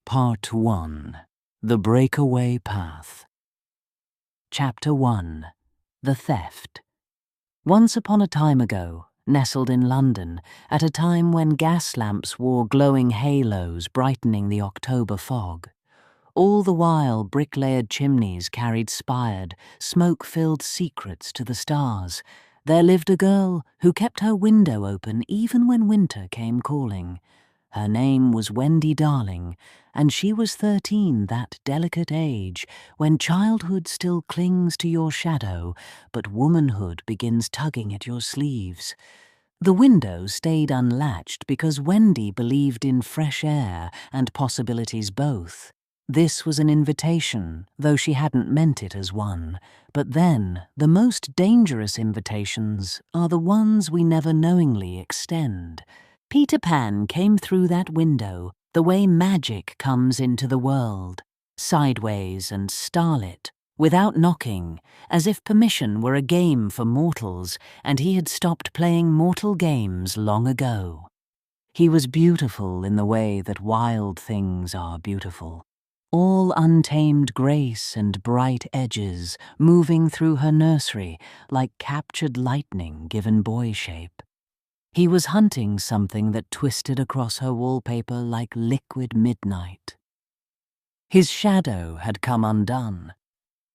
Part 1. The Breakaway Path. Chapter 1. The Theft. Once upon a time ago, nestled in London, at a time when gas lamps wore glowing halos brightening the October fog, all the while brick-layered chimneys carried spired, smoke-filled secrets to the stars, there lived a girl who kept her window open even when winter came calling. Her name was Wendy Darling, and she was 13, that delicate age when childhood still clings to your shadow, but womanhood begins tugging at your sleeves. The window stayed unlatched because Wendy believed in fresh air and possibilities both. This was an invitation, though she hadn't meant it as one. But then, the most dangerous invitations are the ones we never knowingly extend. Peter Pan came through that window the way magic comes into the world, sideways and starlit, without knocking, as if permission were a game for mortals and he had stopped playing mortal games long ago. He was beautiful in the way that wild things are beautiful, all untamed grace and bright edges moving through her nursery like captured lightning given boy shape. He was hunting something that twisted across her wallpaper like liquid midnight. His shadow had come undone.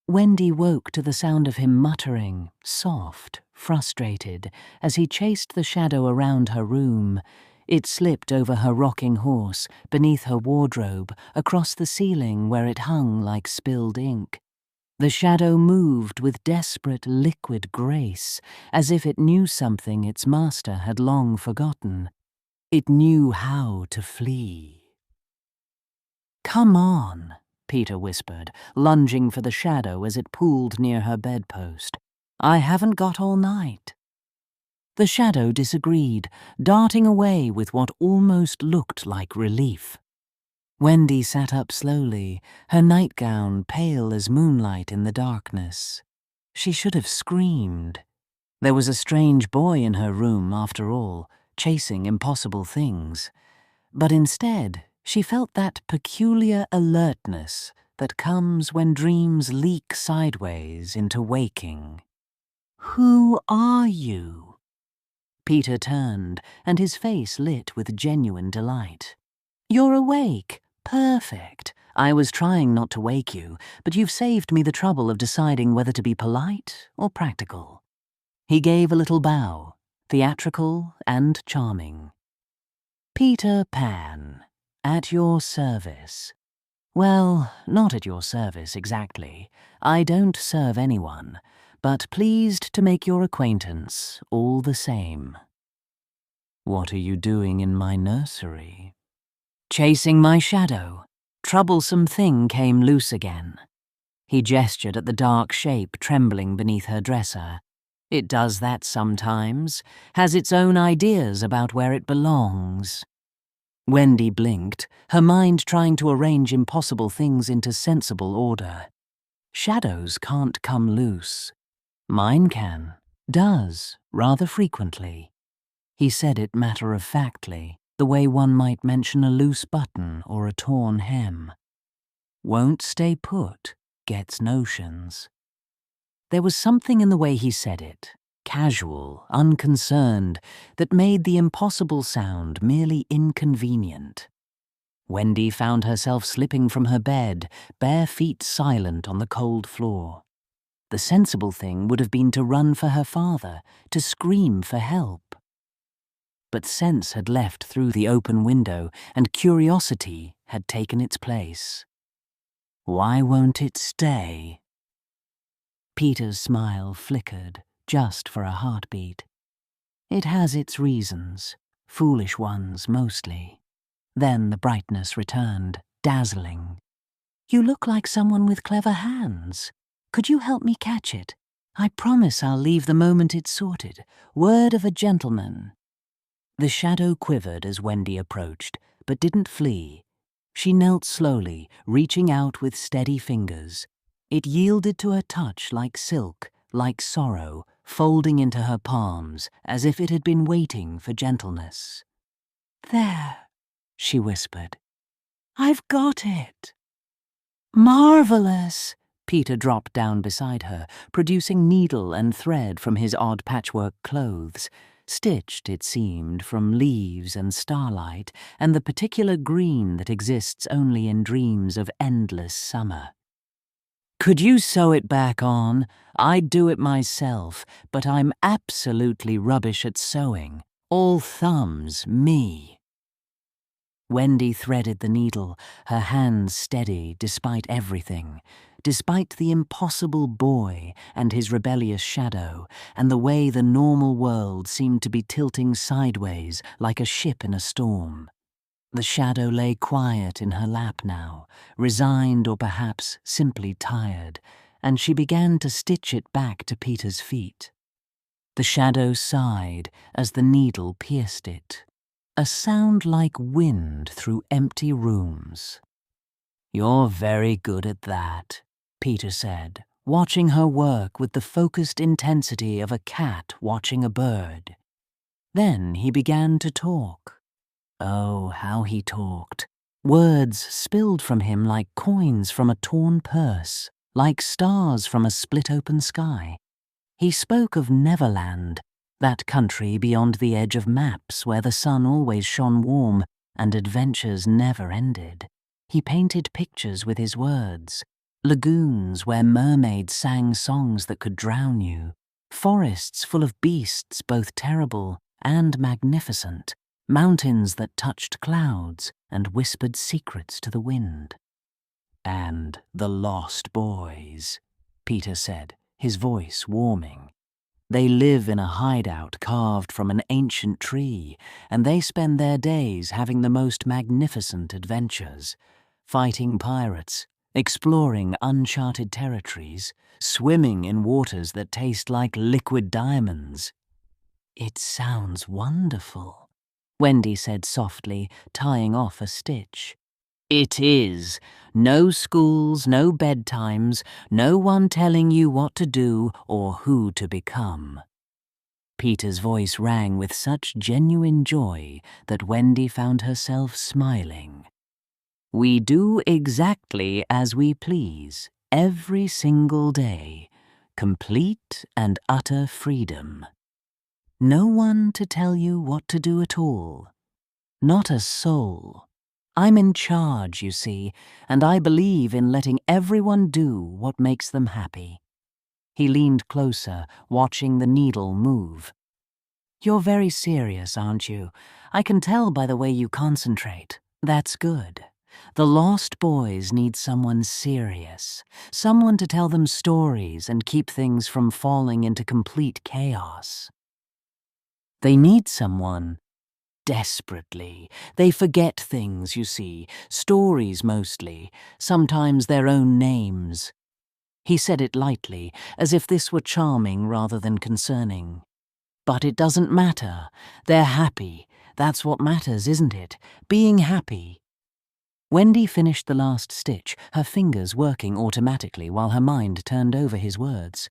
Wendy woke to the sound of him muttering, soft, frustrated, as he chased the shadow around her room. It slipped over her rocking horse, beneath her wardrobe, across the ceiling where it hung like spilled ink. The shadow moved with desperate liquid grace, as if it knew something its master had long forgotten. It knew how to flee. "Come on," Peter whispered, lunging for the shadow as it pooled near her bedpost. "I haven't got all night." The shadow disagreed, darting away with what almost looked like relief. Wendy sat up slowly, her nightgown pale as moonlight in the darkness. She should have screamed. There was a strange boy in her room, after all, chasing impossible things. But instead, she felt that peculiar alertness that comes when dreams leak sideways into waking. "Who are you?" Peter turned, and his face lit with genuine delight. "You're awake. Perfect. I was trying not to wake you, but you've saved me the trouble of deciding whether to be polite or practical." He gave a little bow, theatrical and charming. "Peter Pan, at your service." "Well, not at your service exactly. I don't serve anyone, but pleased to make your acquaintance all the same." "What are you doing in my nursery?" "Chasing my shadow. Troublesome thing came loose again." He gestured at the dark shape trembling beneath her dresser. "It does that sometimes, has its own ideas about where it belongs." Wendy blinked, her mind trying to arrange impossible things into sensible order. Shadows can't come loose. Mine can. Does, rather frequently. He said it matter-of-factly, the way one might mention a loose button or a torn hem. Won't stay put, gets notions. There was something in the way he said it, casual, unconcerned, that made the impossible sound merely inconvenient. Wendy found herself slipping from her bed, bare feet silent on the cold floor. The sensible thing would have been to run for her father, to scream for help. But sense had left through the open window, and curiosity had taken its place. "Why won't it stay?" Peter's smile flickered, just for a heartbeat. "It has its reasons, foolish ones mostly." Then the brightness returned, dazzling. "You look like someone with clever hands. Could you help me catch it? I promise I'll leave the moment it's sorted. Word of a gentleman." The shadow quivered as Wendy approached, but didn't flee. She knelt slowly, reaching out with steady fingers. It yielded to her touch like silk, like sorrow, folding into her palms, as if it had been waiting for gentleness. "There," she whispered. I've got it." "Marvelous!" Peter dropped down beside her, producing needle and thread from his odd patchwork clothes, stitched, it seemed, from leaves and starlight and the particular green that exists only in dreams of endless summer. "Could you sew it back on? I'd do it myself, but I'm absolutely rubbish at sewing. All thumbs, me." Wendy threaded the needle, her hands steady despite everything, despite the impossible boy and his rebellious shadow, and the way the normal world seemed to be tilting sideways like a ship in a storm. The shadow lay quiet in her lap now, resigned or perhaps simply tired, and she began to stitch it back to Peter's feet. The shadow sighed as the needle pierced it. A sound like wind through empty rooms. "You're very good at that," Peter said, watching her work with the focused intensity of a cat watching a bird. Then he began to talk. Oh, how he talked. Words spilled from him like coins from a torn purse, like stars from a split-open sky. He spoke of Neverland, that country beyond the edge of maps where the sun always shone warm and adventures never ended. He painted pictures with his words, lagoons where mermaids sang songs that could drown you, forests full of beasts both terrible and magnificent, mountains that touched clouds and whispered secrets to the wind. "And the lost boys," Peter said, his voice warming. "They live in a hideout carved from an ancient tree, and they spend their days having the most magnificent adventures, fighting pirates, exploring uncharted territories, swimming in waters that taste like liquid diamonds." "It sounds wonderful," Wendy said softly, tying off a stitch. "It is. No schools, no bedtimes, no one telling you what to do or who to become." Peter's voice rang with such genuine joy that Wendy found herself smiling. "We do exactly as we please, every single day. Complete and utter freedom. No one to tell you what to do at all. Not a soul. I'm in charge, you see, and I believe in letting everyone do what makes them happy." He leaned closer, watching the needle move. "You're very serious, aren't you? I can tell by the way you concentrate. That's good. The lost boys need someone serious, someone to tell them stories and keep things from falling into complete chaos. They need someone desperately. They forget things, you see, stories mostly, sometimes their own names." He said it lightly, as if this were charming rather than concerning. "But it doesn't matter. They're happy. That's what matters, isn't it? Being happy." Wendy finished the last stitch, her fingers working automatically while her mind turned over his words.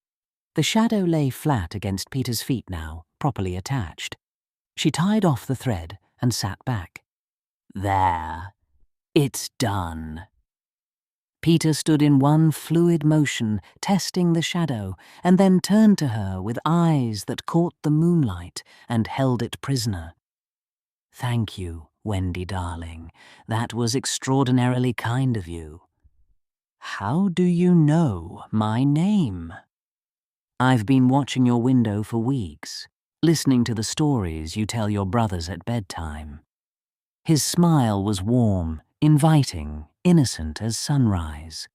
The shadow lay flat against Peter's feet now, properly attached. She tied off the thread and sat back. "There. It's done." Peter stood in one fluid motion, testing the shadow, and then turned to her with eyes that caught the moonlight and held it prisoner. "Thank you, Wendy darling. That was extraordinarily kind of you." "How do you know my name?" "I've been watching your window for weeks, listening to the stories you tell your brothers at bedtime." His smile was warm, inviting, innocent as sunrise.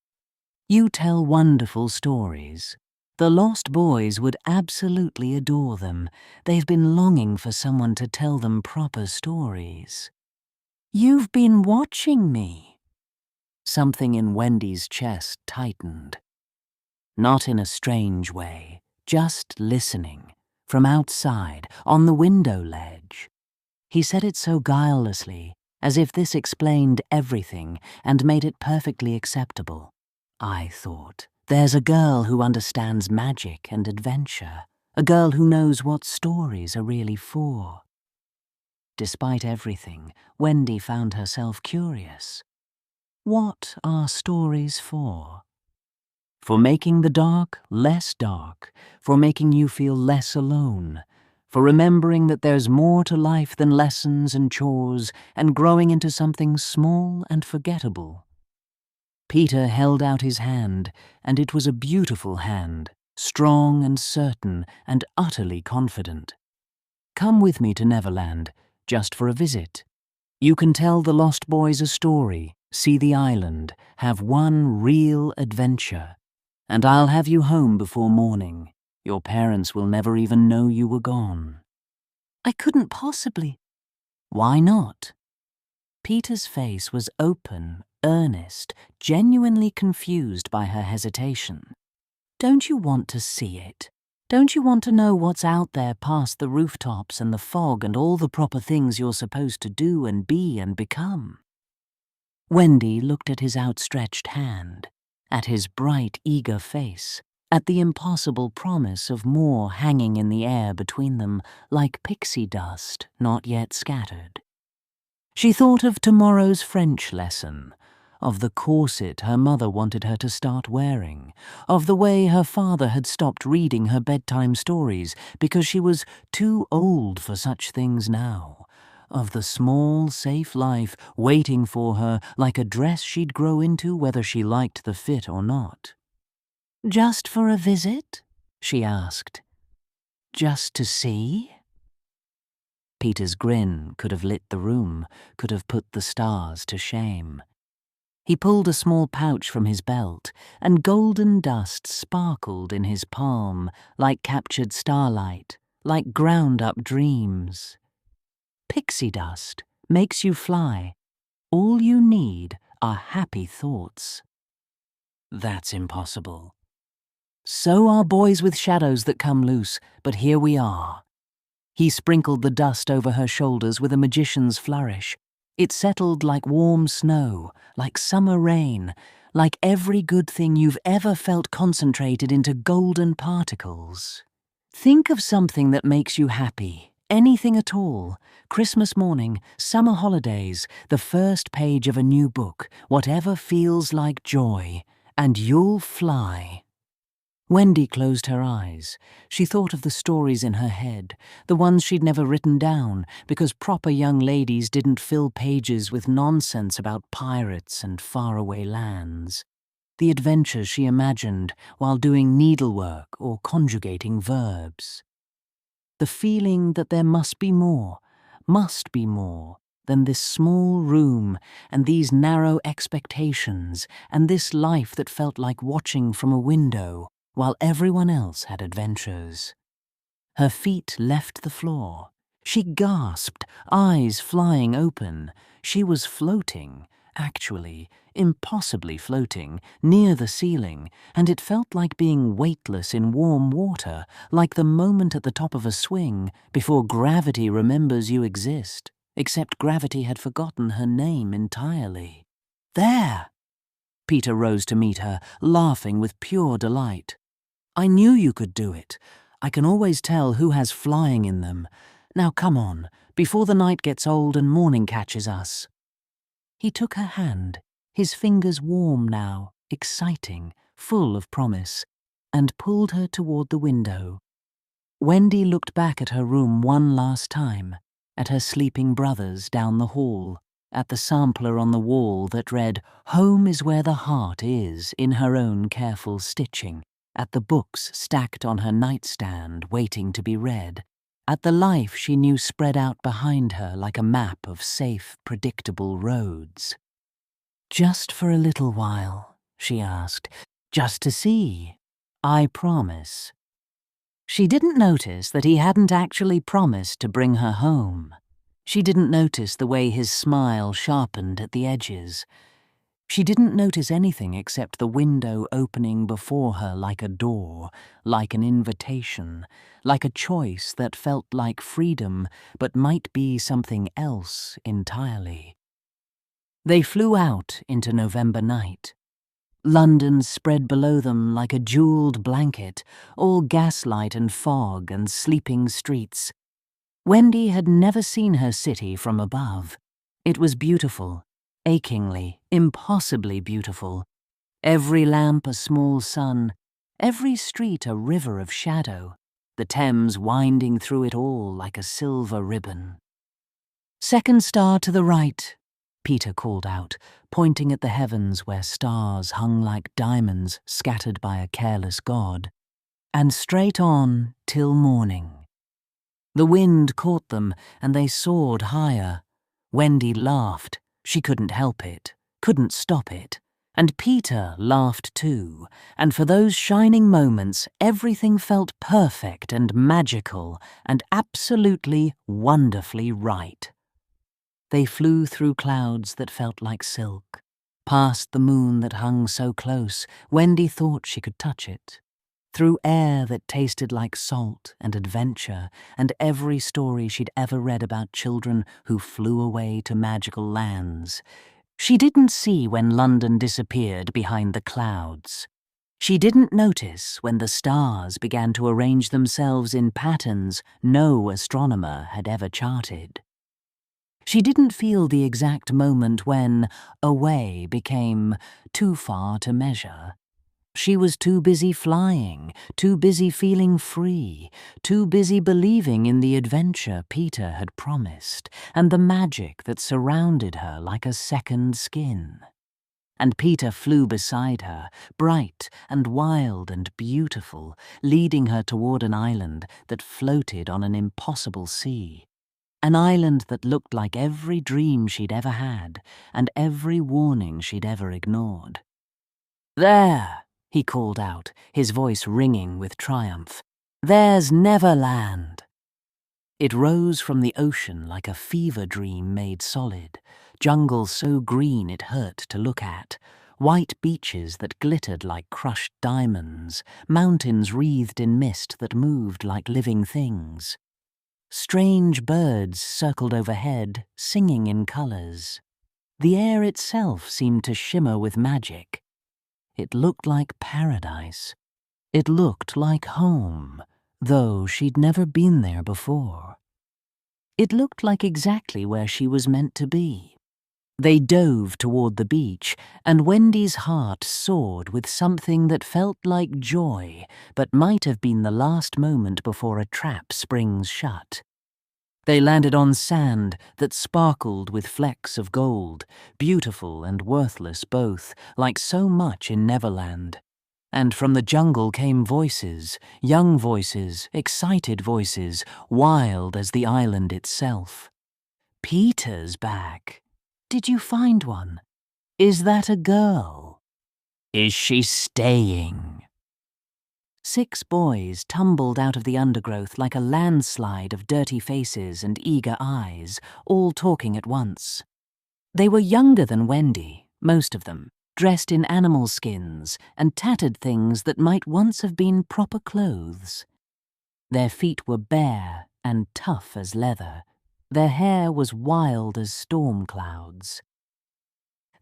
"You tell wonderful stories. The lost boys would absolutely adore them. They've been longing for someone to tell them proper stories." "You've been watching me." Something in Wendy's chest tightened. Not in a strange way, just listening, from outside, on the window ledge. He said it so guilelessly, as if this explained everything and made it perfectly acceptable. I thought, there's a girl who understands magic and adventure, a girl who knows what stories are really for. Despite everything, Wendy found herself curious. What are stories for? For making the dark less dark, for making you feel less alone, for remembering that there's more to life than lessons and chores and growing into something small and forgettable. Peter held out his hand, and it was a beautiful hand, strong and certain and utterly confident. Come with me to Neverland, just for a visit. You can tell the lost boys a story, see the island, have one real adventure. And I'll have you home before morning. Your parents will never even know you were gone. I couldn't possibly. Why not? Peter's face was open, earnest, genuinely confused by her hesitation. Don't you want to see it? Don't you want to know what's out there past the rooftops and the fog and all the proper things you're supposed to do and be and become? Wendy looked at his outstretched hand, at his bright, eager face, at the impossible promise of more hanging in the air between them like pixie dust not yet scattered. She thought of tomorrow's French lesson, of the corset her mother wanted her to start wearing, of the way her father had stopped reading her bedtime stories because she was too old for such things now, of the small, safe life waiting for her like a dress she'd grow into whether she liked the fit or not. Just for a visit? She asked. Just to see? Peter's grin could have lit the room, could have put the stars to shame. He pulled a small pouch from his belt, and golden dust sparkled in his palm like captured starlight, like ground-up dreams. Pixie dust makes you fly. All you need are happy thoughts. That's impossible. So are boys with shadows that come loose, but here we are. He sprinkled the dust over her shoulders with a magician's flourish. It settled like warm snow, like summer rain, like every good thing you've ever felt concentrated into golden particles. Think of something that makes you happy, anything at all. Christmas morning, summer holidays, the first page of a new book, whatever feels like joy, and you'll fly. Wendy closed her eyes. She thought of the stories in her head, the ones she'd never written down because proper young ladies didn't fill pages with nonsense about pirates and faraway lands. The adventures she imagined while doing needlework or conjugating verbs. The feeling that there must be more than this small room and these narrow expectations and this life that felt like watching from a window while everyone else had adventures. Her feet left the floor. She gasped, eyes flying open. She was floating, actually, impossibly floating, near the ceiling, and it felt like being weightless in warm water, like the moment at the top of a swing before gravity remembers you exist, except gravity had forgotten her name entirely. There! Peter rose to meet her, laughing with pure delight. I knew you could do it. I can always tell who has flying in them. Now come on, before the night gets old and morning catches us. He took her hand, his fingers warm now, exciting, full of promise, and pulled her toward the window. Wendy looked back at her room one last time, at her sleeping brothers down the hall, at the sampler on the wall that read, "Home is where the heart is," in her own careful stitching, at the books stacked on her nightstand waiting to be read, at the life she knew spread out behind her like a map of safe, predictable roads. Just for a little while, she asked, just to see. I promise. She didn't notice that he hadn't actually promised to bring her home. She didn't notice the way his smile sharpened at the edges. She didn't notice anything except the window opening before her like a door, like an invitation, like a choice that felt like freedom but might be something else entirely. They flew out into November night. London spread below them like a jeweled blanket, all gaslight and fog and sleeping streets. Wendy had never seen her city from above. It was beautiful, achingly, impossibly beautiful. Every lamp a small sun, every street a river of shadow, the Thames winding through it all like a silver ribbon. "Second star to the right," Peter called out, pointing at the heavens where stars hung like diamonds scattered by a careless god. "And straight on till morning." The wind caught them, and they soared higher. Wendy laughed. She couldn't help it, couldn't stop it. And Peter laughed too, and for those shining moments everything felt perfect and magical and absolutely wonderfully right. They flew through clouds that felt like silk, past the moon that hung so close Wendy thought she could touch it, through air that tasted like salt and adventure and every story she'd ever read about children who flew away to magical lands. She didn't see when London disappeared behind the clouds. She didn't notice when the stars began to arrange themselves in patterns no astronomer had ever charted. She didn't feel the exact moment when away became too far to measure. She was too busy flying, too busy feeling free, too busy believing in the adventure Peter had promised, and the magic that surrounded her like a second skin. And Peter flew beside her, bright and wild and beautiful, leading her toward an island that floated on an impossible sea. An island that looked like every dream she'd ever had, and every warning she'd ever ignored. "There!" he called out, his voice ringing with triumph. "There's Neverland!" It rose from the ocean like a fever dream made solid, jungle so green it hurt to look at, white beaches that glittered like crushed diamonds, mountains wreathed in mist that moved like living things. Strange birds circled overhead, singing in colors. The air itself seemed to shimmer with magic. It looked like paradise. It looked like home, though she'd never been there before. It looked like exactly where she was meant to be. They dove toward the beach, and Wendy's heart soared with something that felt like joy, but might have been the last moment before a trap springs shut. They landed on sand that sparkled with flecks of gold, beautiful and worthless both, like so much in Neverland. And from the jungle came voices, young voices, excited voices, wild as the island itself. "Peter's back. Did you find one? Is that a girl? Is she staying?" 6 boys tumbled out of the undergrowth like a landslide of dirty faces and eager eyes, all talking at once. They were younger than Wendy, most of them, dressed in animal skins and tattered things that might once have been proper clothes. Their feet were bare and tough as leather. Their hair was wild as storm clouds.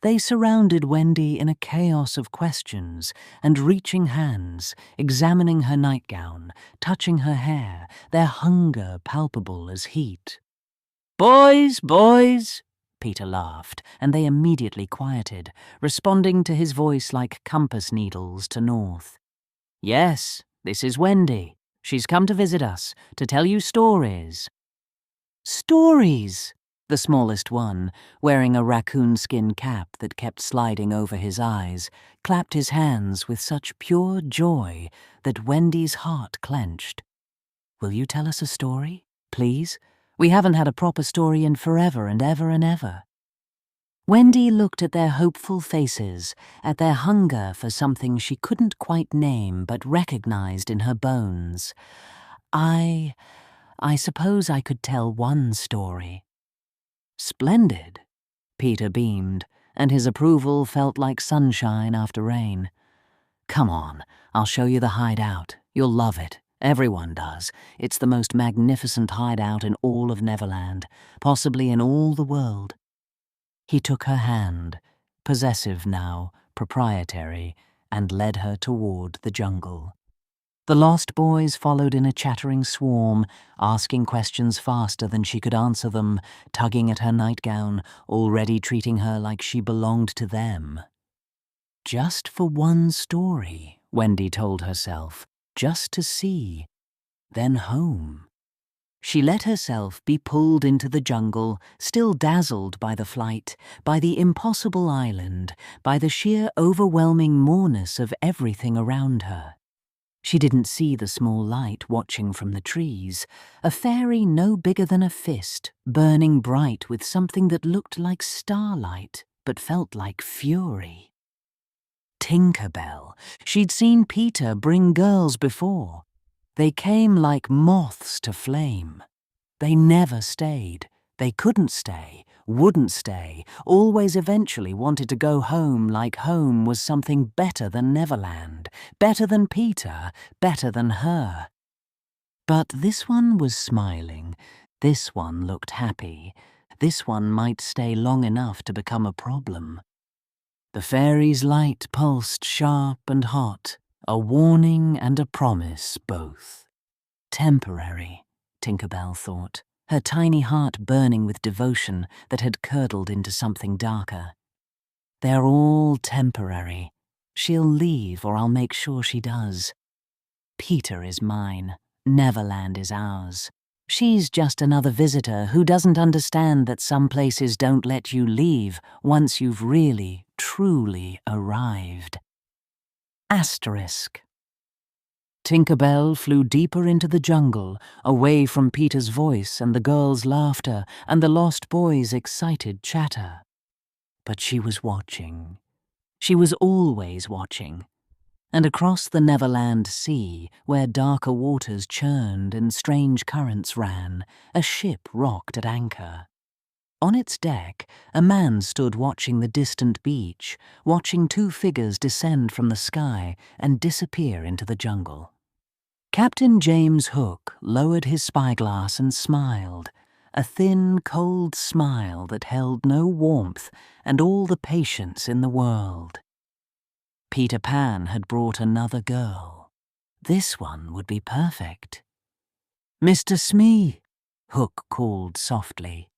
They surrounded Wendy in a chaos of questions and reaching hands, examining her nightgown, touching her hair, their hunger palpable as heat. "Boys, boys!" Peter laughed, and they immediately quieted, responding to his voice like compass needles to north. "Yes, this is Wendy. She's come to visit us, to tell you stories." "Stories!" The smallest one, wearing a raccoon skin cap that kept sliding over his eyes, clapped his hands with such pure joy that Wendy's heart clenched. "Will you tell us a story, please? We haven't had a proper story in forever and ever and ever." Wendy looked at their hopeful faces, at their hunger for something she couldn't quite name but recognized in her bones. I suppose I could tell one story." "Splendid," Peter beamed, and his approval felt like sunshine after rain. "Come on, I'll show you the hideout. You'll love it. Everyone does. It's the most magnificent hideout in all of Neverland, possibly in all the world." He took her hand, possessive now, proprietary, and led her toward the jungle. The lost boys followed in a chattering swarm, asking questions faster than she could answer them, tugging at her nightgown, already treating her like she belonged to them. Just for one story, Wendy told herself, just to see, then home. She let herself be pulled into the jungle, still dazzled by the flight, by the impossible island, by the sheer overwhelming moreness of everything around her. She didn't see the small light watching from the trees, a fairy no bigger than a fist, burning bright with something that looked like starlight but felt like fury. Tinker Bell. She'd seen Peter bring girls before. They came like moths to flame. They never stayed. They couldn't stay, wouldn't stay, always eventually wanted to go home like home was something better than Neverland, better than Peter, better than her. But this one was smiling. This one looked happy. This one might stay long enough to become a problem. The fairy's light pulsed sharp and hot, a warning and a promise both. Temporary, Tinker Bell thought, her tiny heart burning with devotion that had curdled into something darker. They're all temporary. She'll leave or I'll make sure she does. Peter is mine. Neverland is ours. She's just another visitor who doesn't understand that some places don't let you leave once you've really, truly arrived. Asterisk. Tinker Bell flew deeper into the jungle, away from Peter's voice and the girls' laughter and the lost boys' excited chatter. But she was watching. She was always watching. And across the Neverland Sea, where darker waters churned and strange currents ran, a ship rocked at anchor. On its deck, a man stood watching the distant beach, watching two figures descend from the sky and disappear into the jungle. Captain James Hook lowered his spyglass and smiled, a thin, cold smile that held no warmth and all the patience in the world. Peter Pan had brought another girl. This one would be perfect. "Mr. Smee," Hook called softly.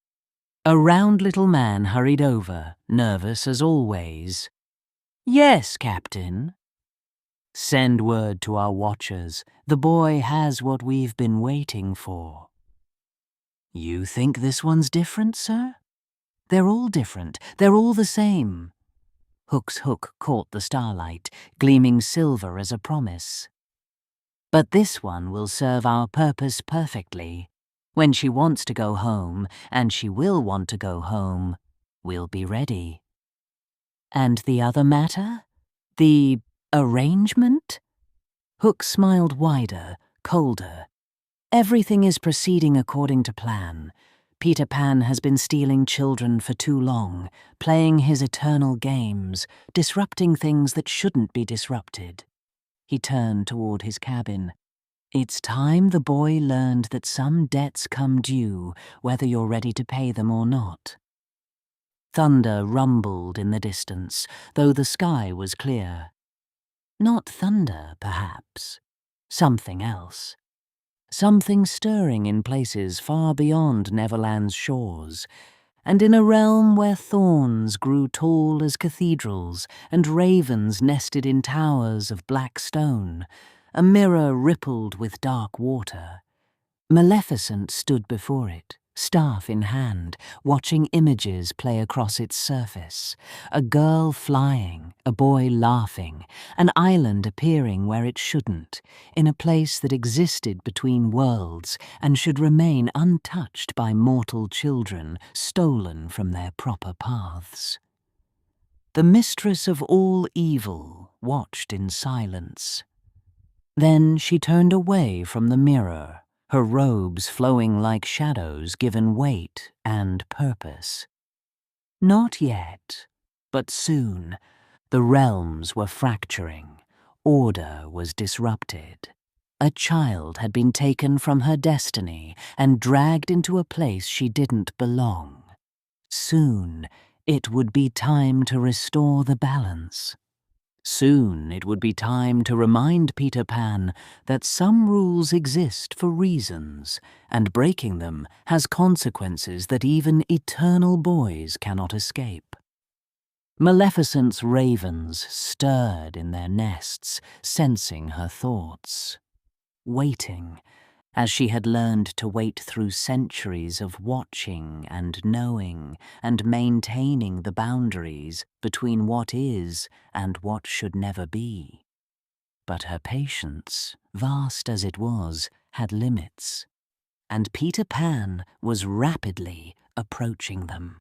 A round little man hurried over, nervous as always. "Yes, Captain." "Send word to our watchers. The boy has what we've been waiting for." "You think this one's different, sir?" "They're all different. They're all the same." Hook's hook caught the starlight, gleaming silver as a promise. "But this one will serve our purpose perfectly. When she wants to go home, and she will want to go home, we'll be ready." "And the other matter? The arrangement?" Hook smiled wider, colder. "Everything is proceeding according to plan. Peter Pan has been stealing children for too long, playing his eternal games, disrupting things that shouldn't be disrupted." He turned toward his cabin. "It's time the boy learned that some debts come due, whether you're ready to pay them or not." Thunder rumbled in the distance, though the sky was clear. Not thunder, perhaps. Something else. Something stirring in places far beyond Neverland's shores, and in a realm where thorns grew tall as cathedrals and ravens nested in towers of black stone, a mirror rippled with dark water. Maleficent stood before it, staff in hand, watching images play across its surface. A girl flying, a boy laughing, an island appearing where it shouldn't, in a place that existed between worlds and should remain untouched by mortal children stolen from their proper paths. The mistress of all evil watched in silence. Then she turned away from the mirror, her robes flowing like shadows given weight and purpose. Not yet, but soon. The realms were fracturing. Order was disrupted. A child had been taken from her destiny and dragged into a place she didn't belong. Soon, it would be time to restore the balance. Soon it would be time to remind Peter Pan that some rules exist for reasons, and breaking them has consequences that even eternal boys cannot escape. Maleficent's ravens stirred in their nests, sensing her thoughts. Waiting, as she had learned to wait through centuries of watching and knowing and maintaining the boundaries between what is and what should never be. But her patience, vast as it was, had limits, and Peter Pan was rapidly approaching them.